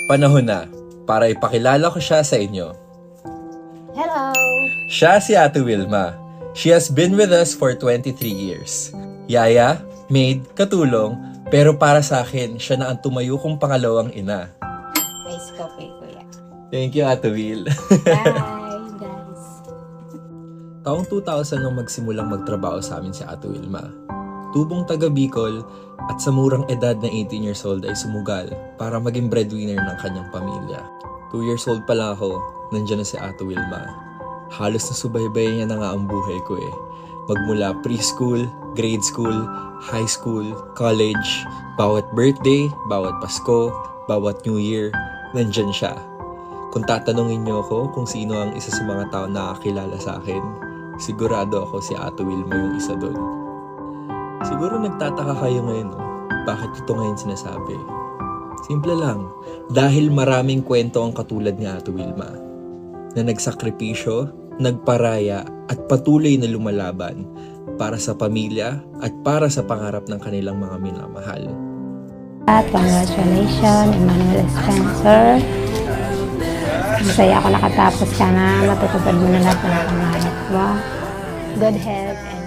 Panahon na para ipakilala ko siya sa inyo. Hello! Siya si Ate Wilma. She has been with us for 23 years. Yaya, maid, katulong, pero para sa akin, siya na ang tumayo kong pangalawang ina. Nice coffee, kuya. Thank you, Ate Will. Bye, guys. Taong 2000 nung magsimulang magtrabaho sa amin si Ate Wilma. Tubong taga Bicol at sa murang edad na 18 years old ay sumugal para maging breadwinner ng kanyang pamilya. 2 years old pa lang ako, nandiyan na si Ate Wilma. Halos nasubaybay niya na nga ang buhay ko eh. Magmula preschool, grade school, high school, college, bawat birthday, bawat Pasko, bawat New Year, nandiyan siya. Kung tatanungin niyo ako kung sino ang isa sa mga tao na nakakilala sa akin, sigurado ako si Ate Wilma yung isa doon. Siguro nagtataka kayo ngayon, no? Bakit ito ngayon sinasabi? Simple lang, dahil maraming kwento ang katulad ni Ate Wilma na nagsakripisyo, nagparaya at patuloy na lumalaban para sa pamilya at para sa pangarap ng kanilang mga minamahal. At congratulations, Emmanuel Spencer. Masaya ako nakatapos ka na, matutupad mo na lahat ng pangarap mo. Good health and